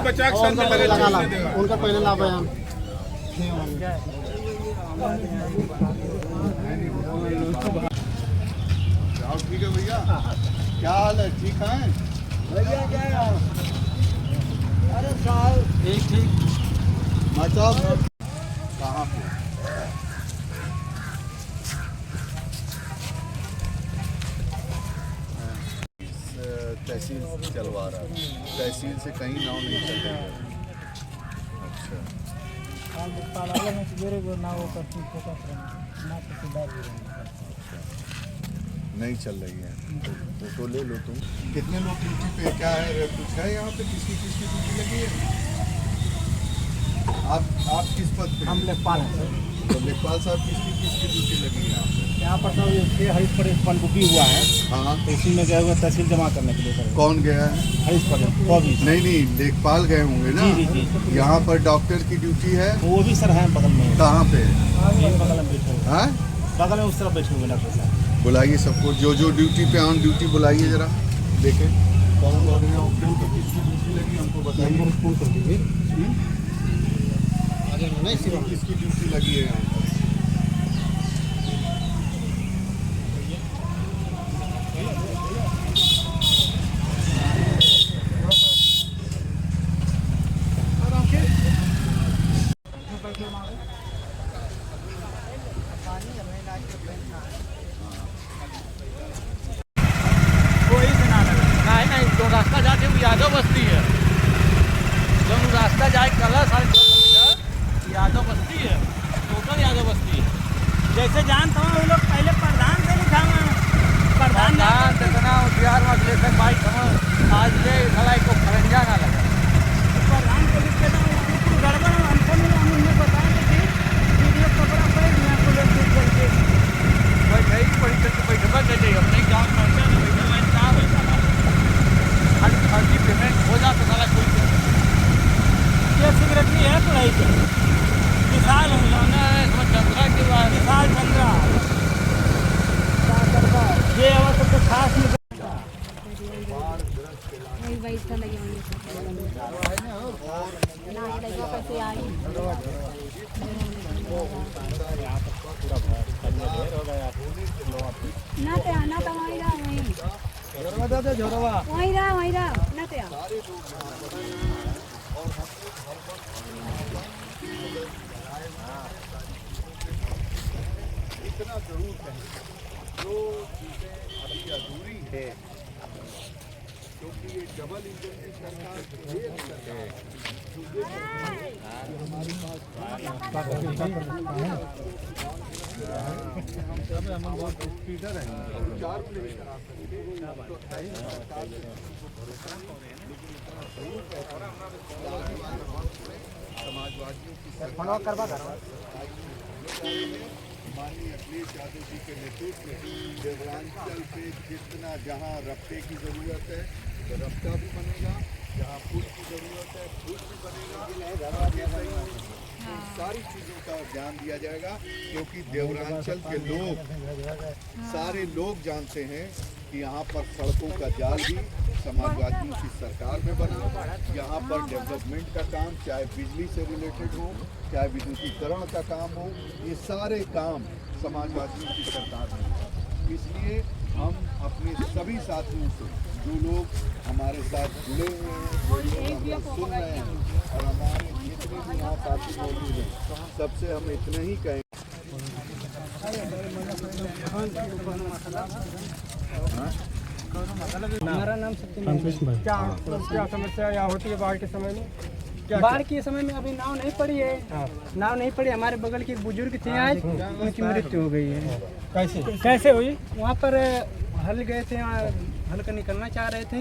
बचा उनका पहले ना बयान ठीक है भैया, क्या हाल है? ठीक है भैया? क्या अरे साहब ठीक मतलब कहाँ पे? तहसील चलवा रहा है, तहसील से कहीं नाव नहीं चल रही है। अच्छा, नहीं चल रही है तो ले लो तुम। कितने लोग ड्यूटी पे, क्या है कुछ है यहाँ पे? किसकी ड्यूटी लगी है? आप किस पद पे? हम लेखपाल हैं सर। तो लेखपाल साहब किसकी ड्यूटी लगी है यहाँ पर? हरीश पटेल पनडुब्बी हुआ है। हाँ, तो इसी में गए हुए तहसील जमा करने के लिए सर। कौन गया है? हरीश पटेल। नहीं, लेखपाल गए होंगे ना। जी। यहाँ पर डॉक्टर की ड्यूटी है? वो भी सर है बगल में। कहाँ पे? बगल में बैठे हुए। बगल में उस तरफ बैठे हुए डॉक्टर साहब। बुलाइए सबको, जो ड्यूटी पे ऑन ड्यूटी बुलाइए जरा, देखें कौन किसकी ड्यूटी लगी हमको बताइए। किसकी ड्यूटी लगी है यहाँ पर? रास्ता जाते हुए यादव बस्ती है, जो रास्ता जाए कला 4.5 किलोमीटर यादव बस्ती है, टोटल यादव बस्ती है। जैसे जानता हूँ वो लोग पहले प्रधान से लिखा प्रधान इतना होशियार मसलेसन भाई समझ आज ले भलाई को खरंजा ना लगा। प्रधान को लिख के गड़बड़ हमको नहीं, हम उन्हें बताएंगे कि वीडियो कपड़ा पड़े आपको लोग दूर करके भाई सही पड़ी करके बैठवा दे जाइए। अपने गाँव में बैठा फर्जी पेमेंट हो जाता साला कोई। ये सिगरेटरी है पढ़ाई के विशाल चंद्रा के बाद विशाल चंद्रा ये तो कुछ खास नहीं। इतना जरूर कहें जो चीज़ें अभी अधूरी है, क्योंकि ये डबल इंजन की सरकार हमारे पास स्पीडर है, 4 किलोमीटर समाजवादियों की माननीय अखिलेश यादव जी के नेतृत्व में देवरांचल पे जितना जहाँ रफ्ते की ज़रूरत है तो रफ्ता भी बनेगा, जहाँ पुल की ज़रूरत है पुल भी बनेगा। सारी चीज़ों का ध्यान दिया जाएगा, क्योंकि देवरांचल के लोग सारे लोग जानते हैं कि यहाँ पर सड़कों का जाल भी समाजवादियों की सरकार में बना। यहाँ पर डेवलपमेंट का काम, चाहे बिजली से रिलेटेड हो, चाहे विद्युतीकरण का काम हो, ये सारे काम समाजवादियों की सरकार में। इसलिए हम अपने सभी साथियों से, जो लोग हमारे साथ जुड़े हुए हैं, सुन रहे हैं और हमारे जितने भी यहाँ साथी मौजूद हैं, सबसे हम इतना ही कहें। हमारा नाम सत्यनारायण भाई। क्या समस्या यहाँ होती है बाढ़ के समय में? बाढ़ के समय में अभी नाव नहीं पड़ी है। नाव नहीं पड़ी। हमारे बगल के बुजुर्ग थे आज, उनकी मृत्यु हो गई है। कैसे हुई? वहाँ पर हल गए थे, हल का निकलना चाह रहे थे,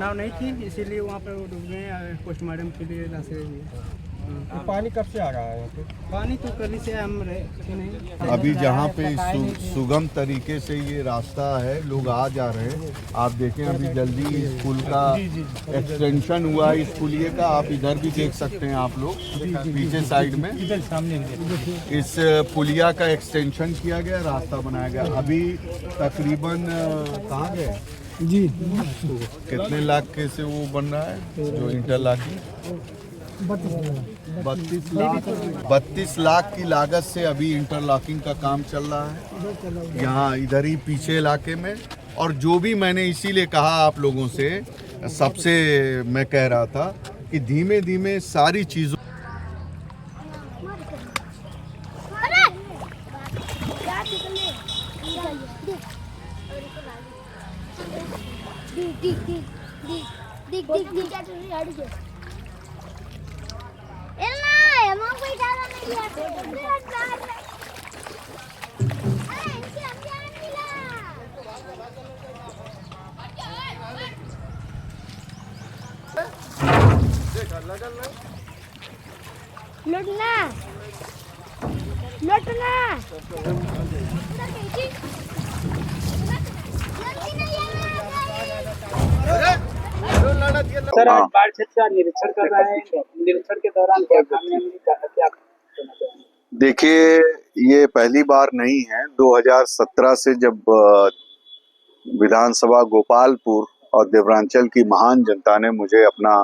नाव नहीं थी, इसीलिए वहाँ पर डूब गए। पोस्टमार्टम के लिए लाशें तो पानी कब से आ रहा है यहाँ पे? पानी तो कल से हम नहीं। अभी जहाँ पे सुगम तरीके से ये रास्ता है, लोग आ जा रहे हैं। आप देखें अभी जल्दी इस पुल का एक्सटेंशन हुआ है, इस पुलिये का। आप इधर भी देख सकते हैं आप लोग पीछे साइड में, इधर सामने इस पुलिया का एक्सटेंशन किया गया, रास्ता बनाया गया। अभी तकरीबन कहाँ गए जी कितने लाख के से वो बन रहा है जो इंटरलॉकिंग? 32 लाख की लागत से अभी इंटरलॉकिंग का काम चल रहा है यहाँ इधर ही पीछे इलाके में। और जो भी मैंने इसीलिए कहा आप लोगों से, सबसे मैं कह रहा था कि धीमे धीमे सारी चीज़ों लुटना लुटना सर आज बाढ़ क्षेत्र का निरीक्षण कर रहे हैं, निरीक्षण के दौरान क्या क्या? देखिए, ये पहली बार नहीं है। 2017 से जब विधानसभा गोपालपुर और देवरांचल की महान जनता ने मुझे अपना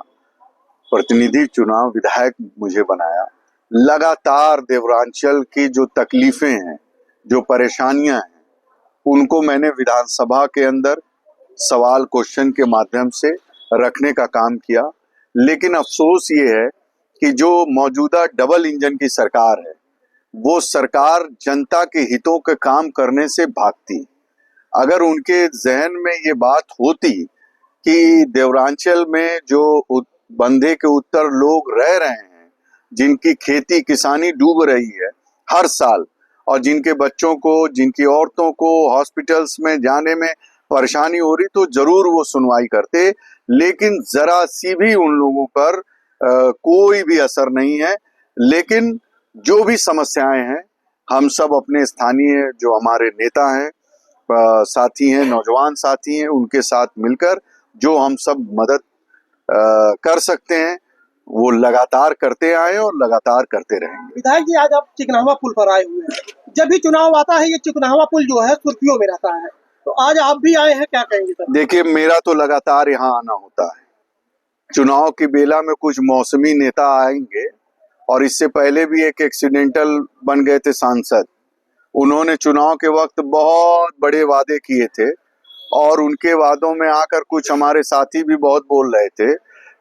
प्रतिनिधि चुना, विधायक मुझे बनाया, लगातार देवरांचल की जो तकलीफें हैं, जो परेशानियां हैं, उनको मैंने विधानसभा के अंदर सवाल क्वेश्चन के माध्यम से रखने का काम किया। लेकिन अफसोस ये है कि जो मौजूदा डबल इंजन की सरकार है, वो सरकार जनता के हितों के काम करने से भागती। अगर उनके जहन में ये बात होती कि देवरांचल में जो बंधे के उत्तर लोग रह रहे हैं, जिनकी खेती किसानी डूब रही है हर साल, और जिनके बच्चों को, जिनकी औरतों को हॉस्पिटल्स में जाने में परेशानी हो रही, तो जरूर वो सुनवाई करते। लेकिन जरा सी भी उन लोगों पर कोई भी असर नहीं है। लेकिन जो भी समस्याएं हैं, हम सब अपने स्थानीय जो हमारे नेता हैं, साथी हैं, नौजवान साथी हैं, उनके साथ मिलकर जो हम सब मदद कर सकते हैं वो लगातार करते आए और लगातार करते रहेंगे। विधायक जी, आज आप चिकनावा पुल पर आए हुए हैं। जब भी चुनाव आता है, ये चिकनावा पुल जो है सुर्खियों में रहता है, तो आज आप भी आए हैं, क्या कहेंगे सर? देखिए, मेरा तो लगातार यहाँ आना होता है। चुनाव की बेला में कुछ मौसमी नेता आएंगे, और इससे पहले भी एक एक्सीडेंटल बन गए थे सांसद। उन्होंने चुनाव के वक्त बहुत बड़े वादे किए थे, और उनके वादों में आकर कुछ हमारे साथी भी बहुत बोल रहे थे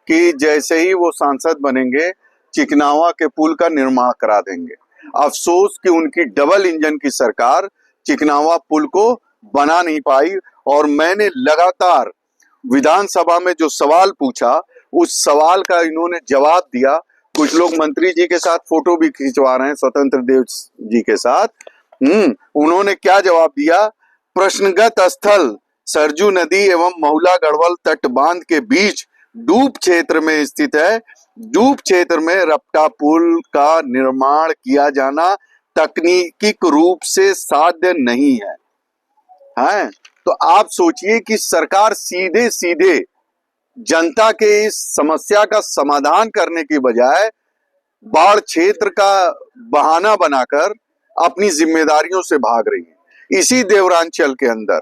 कि जैसे ही वो सांसद बनेंगे, चिकनावा के पुल का निर्माण करा देंगे। अफसोस कि उनकी डबल इंजन की सरकार चिकनावा पुल को बना नहीं पाई। और मैंने लगातार विधानसभा में जो सवाल पूछा, उस सवाल का इन्होंने जवाब दिया। कुछ लोग मंत्री जी के साथ फोटो भी खिंचवा रहे हैं, स्वतंत्र देव जी के साथ। उन्होंने क्या जवाब दिया? प्रश्नगत स्थल सरजू नदी एवं महुला गढ़वाल तट बांध के बीच डूब क्षेत्र में स्थित है। डूब क्षेत्र में रपटा पुल का निर्माण किया जाना तकनीकी रूप से साध्य नहीं है। तो आप सोचिए कि सरकार सीधे सीधे जनता के इस समस्या का समाधान करने की बजाय बाढ़ क्षेत्र का बहाना बनाकर अपनी जिम्मेदारियों से भाग रही है। इसी देवरांचल के अंदर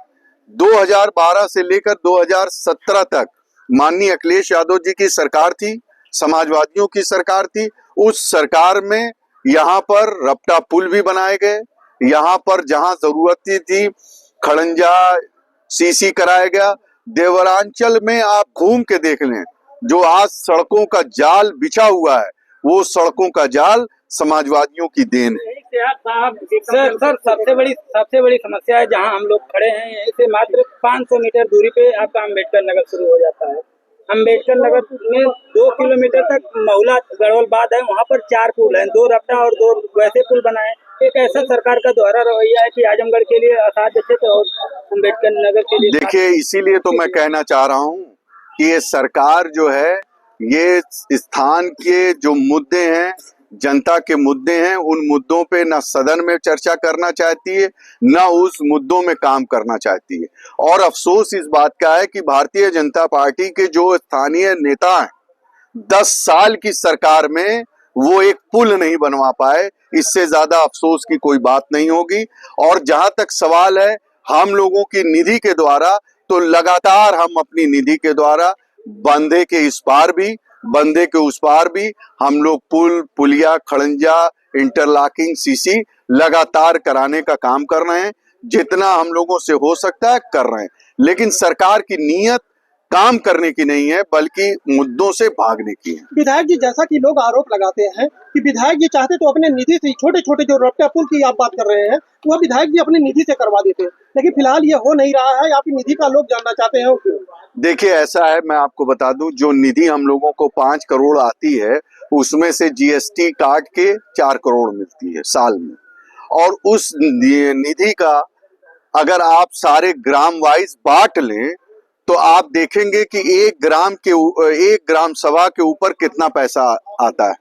2012 से लेकर 2017 तक माननीय अखिलेश यादव जी की सरकार थी, समाजवादियों की सरकार थी। उस सरकार में यहाँ पर रपटा पुल भी बनाए गए, यहाँ पर जहां जरूरत थी खड़ंजा सीसी कराया गया। देवरांचल में आप घूम के देख लें, जो आज सड़कों का जाल बिछा हुआ है, वो सड़कों का जाल समाजवादियों की देन है। सर सबसे बड़ी समस्या है, जहां हम लोग खड़े हैं, यहीं से मात्र 500 मीटर दूरी पे आपका अम्बेडकर नगर शुरू हो जाता है। अम्बेडकर नगर में 2 किलोमीटर तक महुला गढ़वाल बांध है, वहाँ पर 4 पुल हैं, 2 रपटा और 2 वैसे पुल बनाए। एक ऐसा सरकार का दोहरा रवैया है कि आजमगढ़ के लिए असाध्य क्षेत्र और अम्बेडकर नगर के लिए। देखिए, इसीलिए तो मैं कहना चाह रहा हूँ कि ये सरकार जो है ये स्थान के जो मुद्दे हैं, जनता के मुद्दे हैं, उन मुद्दों पे न सदन में चर्चा करना चाहती है, न उस मुद्दों में काम करना चाहती है। और अफसोस इस बात का है कि भारतीय जनता पार्टी के जो स्थानीय नेता हैं, 10 साल की सरकार में वो एक पुल नहीं बनवा पाए। इससे ज्यादा अफसोस की कोई बात नहीं होगी। और जहां तक सवाल है हम लोगों की निधि के द्वारा, तो लगातार हम अपनी निधि के द्वारा बंधे के इस पार भी, बंधे के उस पार भी हम लोग पुल, पुलिया, खड़ंजा, इंटरलॉकिंग, सीसी लगातार कराने का काम कर रहे हैं। जितना हम लोगों से हो सकता है कर रहे हैं, लेकिन सरकार की नीयत काम करने की नहीं है, बल्कि मुद्दों से भागने की है। विधायक जी, जैसा कि लोग आरोप लगाते हैं कि विधायक जी चाहते तो अपने निधि से छोटे छोटे जो रपटा पुल की आप बात कर रहे हैं, वह विधायक जी अपनी निधि से करवा देते हैं, लेकिन फिलहाल ये हो नहीं रहा है। आपकी निधि का लोग जानना चाहते हैं क्यों? देखिए, ऐसा है, मैं आपको बता दूं, जो निधि हम लोगों को 5 करोड़ आती है, उसमें से जीएसटी काट के 4 करोड़ मिलती है साल में। और उस निधि का अगर आप सारे ग्राम वाइज बांट लें तो आप देखेंगे कि एक ग्राम सभा के ऊपर कितना पैसा आता है,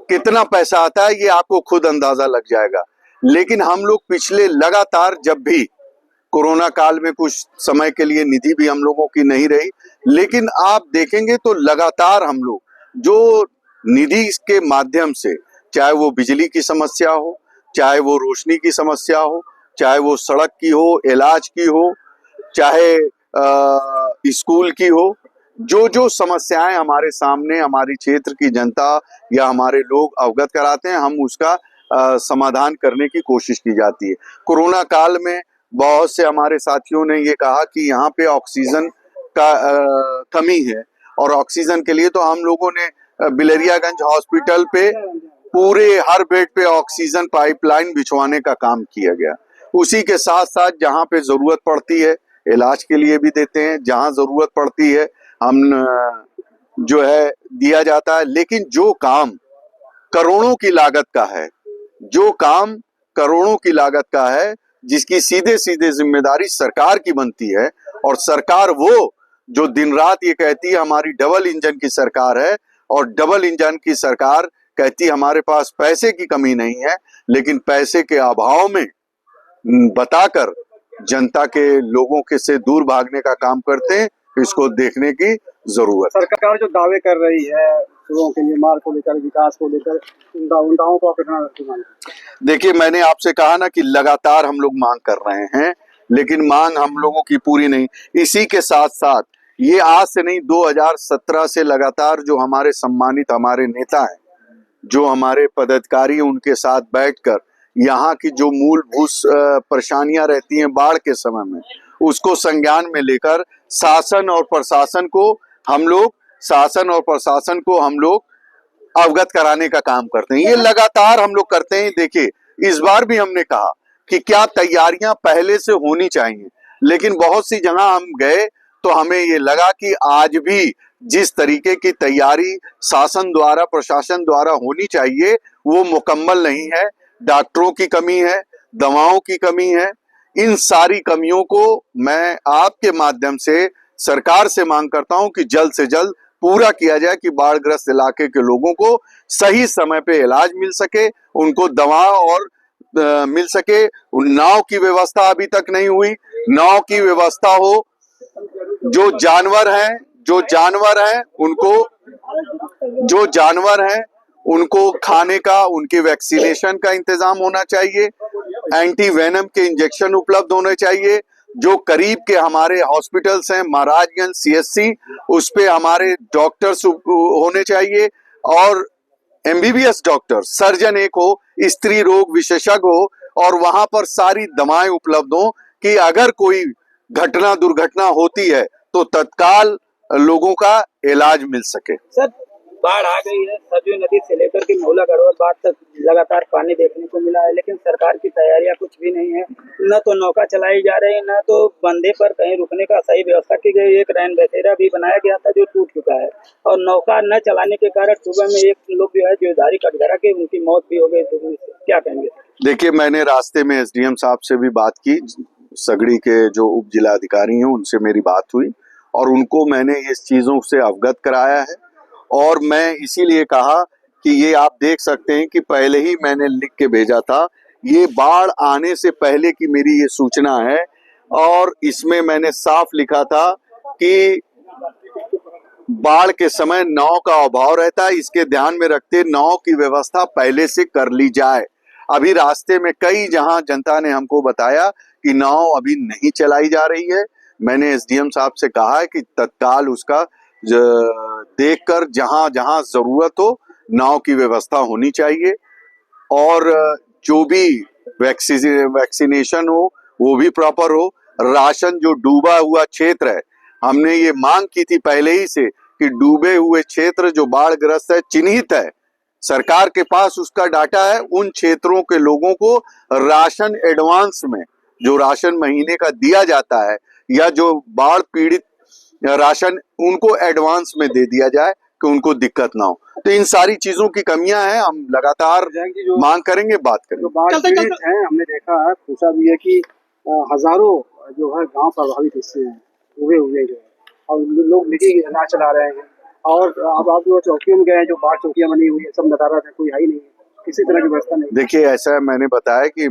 कितना पैसा आता है, ये आपको खुद अंदाजा लग जाएगा। लेकिन हम लोग पिछले लगातार, जब भी कोरोना काल में कुछ समय के लिए निधि भी हम लोगों की नहीं रही, लेकिन आप देखेंगे तो लगातार हम लोग जो निधि के माध्यम से, चाहे वो बिजली की समस्या हो, चाहे वो रोशनी की समस्या हो, चाहे वो सड़क की हो, इलाज की हो, चाहे स्कूल की हो, जो जो समस्याएं हमारे सामने हमारी क्षेत्र की जनता या हमारे लोग अवगत कराते हैं, हम उसका समाधान करने की कोशिश की जाती है। कोरोना काल में बहुत से हमारे साथियों ने ये कहा कि यहाँ पे ऑक्सीजन का कमी है, और ऑक्सीजन के लिए तो हम लोगों ने बिलरियागंज हॉस्पिटल पे पूरे हर बेड पे ऑक्सीजन पाइपलाइन बिछवाने का काम किया गया। उसी के साथ साथ जहाँ पे जरूरत पड़ती है इलाज के लिए भी देते हैं, जहाँ जरूरत पड़ती है हम जो है दिया जाता है। लेकिन जो काम करोड़ों की लागत का है, जो काम करोड़ों की लागत का है, जिसकी सीधे सीधे जिम्मेदारी सरकार की बनती है, और सरकार वो जो दिन रात ये कहती है हमारी डबल इंजन की सरकार है, और डबल इंजन की सरकार कहती है हमारे पास पैसे की कमी नहीं है, लेकिन पैसे के अभाव में बताकर जनता के लोगों के से दूर भागने का काम करते हैं। इसको देखने की जरूरत है। सरकार जो दावे कर रही है लोगों के निर्माण को लेकर, विकास को लेकर, उन दावों को कितना? देखिए, मैंने आपसे कहा ना कि लगातार हम लोग मांग कर रहे हैं, लेकिन मांग हम लोगों की पूरी नहीं। इसी के साथ साथ ये आज से नहीं, 2017 से लगातार जो हमारे सम्मानित हमारे नेता हैं, जो हमारे पदाधिकारी, उनके साथ बैठकर यहाँ की जो मूलभूत परेशानियां रहती हैं बाढ़ के समय में, उसको संज्ञान में लेकर शासन और प्रशासन को हम लोग अवगत कराने का काम करते हैं। ये लगातार हम लोग करते हैं। देखिए, इस बार भी हमने कहा कि क्या तैयारियां पहले से होनी चाहिए, लेकिन बहुत सी जगह हम गए तो हमें ये लगा कि आज भी जिस तरीके की तैयारी शासन द्वारा, प्रशासन द्वारा होनी चाहिए, वो मुकम्मल नहीं है। डॉक्टरों की कमी है, दवाओं की कमी है। इन सारी कमियों को मैं आपके माध्यम से सरकार से मांग करता हूं कि जल्द से जल्द पूरा किया जाए कि बाढ़ग्रस्त इलाके के लोगों को सही समय पे इलाज मिल सके, उनको दवा और मिल सके। नाव की व्यवस्था अभी तक नहीं हुई, नाव की व्यवस्था हो। जो जानवर हैं उनको खाने का, उनके वैक्सीनेशन का इंतजाम होना चाहिए। एंटी वेनम के इंजेक्शन उपलब्ध होने चाहिए। जो करीब के हमारे हॉस्पिटल्स हैं, महाराजगंज सीएससी, उस पे हमारे डॉक्टर्स होने चाहिए, और एमबीबीएस डॉक्टर, सर्जन एक हो, स्त्री रोग विशेषज्ञ हो, और वहां पर सारी दवाएं उपलब्ध हो कि अगर कोई घटना दुर्घटना होती है तो तत्काल लोगों का इलाज मिल सके। सर, बाढ़ आ गई है, सरयू नदी से लेकर के महुला गढ़वाल बाढ़ तक लगातार पानी देखने को मिला है, लेकिन सरकार की तैयारियां कुछ भी नहीं है। न तो नौका चलाई जा रही है, न तो बंदे पर कहीं रुकने का सही व्यवस्था की गई। एक रैन बसेरा भी बनाया गया था जो टूट चुका है, और नौका न चलाने के कारण सुबह में एक लोग जो है गिरधारी कटघरा के उनकी मौत भी हो गई। तो क्या कहेंगे? देखिए, मैंने रास्ते में एसडीएम साहब से भी बात की, सगड़ी के जो उप जिला अधिकारी हैं उनसे मेरी बात हुई, और उनको मैंने इस चीज़ों से अवगत कराया है। और मैं इसीलिए कहा कि ये आप देख सकते हैं कि पहले ही मैंने लिख के भेजा था, ये बाढ़ आने से पहले की मेरी ये सूचना है। और इसमें मैंने साफ लिखा था कि बाढ़ के समय नाव का अभाव रहता है, इसके ध्यान में रखते नाव की व्यवस्था पहले से कर ली जाए। अभी रास्ते में कई जहां जनता ने हमको बताया कि नाव अभी नहीं चलाई जा रही है। मैंने एसडीएम साहब से कहा है कि तत्काल उसका देखकर जहां जहां जरूरत हो नाव की व्यवस्था होनी चाहिए। और जो भी वैक्सीनेशन हो वो भी प्रॉपर हो। राशन जो डूबा हुआ क्षेत्र है, हमने ये मांग की थी पहले ही से कि डूबे हुए क्षेत्र जो बाढ़ग्रस्त है चिन्हित है, सरकार के पास उसका डाटा है, उन क्षेत्रों के लोगों को राशन एडवांस में जो राशन महीने का दिया जाता है या जो बाढ़ पीड़ित राशन उनको एडवांस में दे दिया जाए कि उनको दिक्कत ना हो। तो इन सारी चीजों की कमियां हैं, हम लगातार मांग करेंगे, बात करेंगे। जो बाढ़ पीड़ित हैं, हमने देखा है, पूछा भी है कि हजारों जो है गांव प्रभावित हिस्से हैं, डूबे हुए जो है, और लोग निजी इलाज चला रहे हैं। और अब आप जो चौकियों में गए हैं, जो बाढ़ चौकियां बनी हुई है, सब नदारद है, कोई है ही नहीं, किसी तरह की व्यवस्था नहीं। देखिए, ऐसा मैंने बताया कि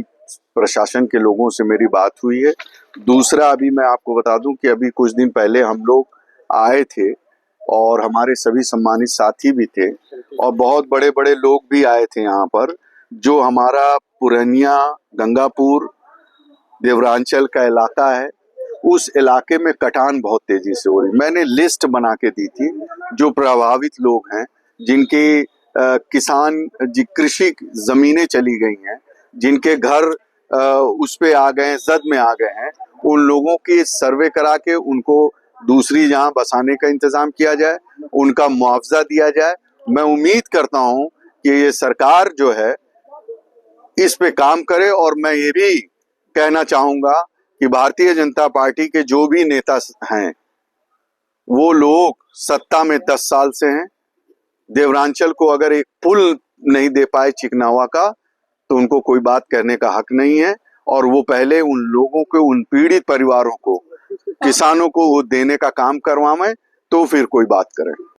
प्रशासन के लोगों से मेरी बात हुई है। दूसरा, अभी मैं आपको बता दूं कि अभी कुछ दिन पहले हम लोग आए थे और हमारे सभी सम्मानित साथी भी थे और बहुत बड़े बड़े लोग भी आए थे यहाँ पर। जो हमारा पुरनिया, गंगापुर, देवरांचल का इलाका है, उस इलाके में कटान बहुत तेजी से हो रही। मैंने लिस्ट बना के दी थी जो प्रभावित लोग हैं, जिनके किसान कृषि जमीनें चली गई हैं, जिनके घर उस पे आ गए, जद में आ गए हैं, उन लोगों की सर्वे करा के उनको दूसरी जहां बसाने का इंतजाम किया जाए, उनका मुआवजा दिया जाए। मैं उम्मीद करता हूं कि ये सरकार जो है इस पे काम करे। और मैं ये भी कहना चाहूंगा कि भारतीय जनता पार्टी के जो भी नेता हैं, वो लोग सत्ता में 10 साल से हैं। देवरांचल को अगर एक पुल नहीं दे पाए चिकनावा का, तो उनको कोई बात करने का हक नहीं है। और वो पहले उन लोगों को, उन पीड़ित परिवारों को, किसानों को वो देने का काम करवाएं, तो फिर कोई बात करें।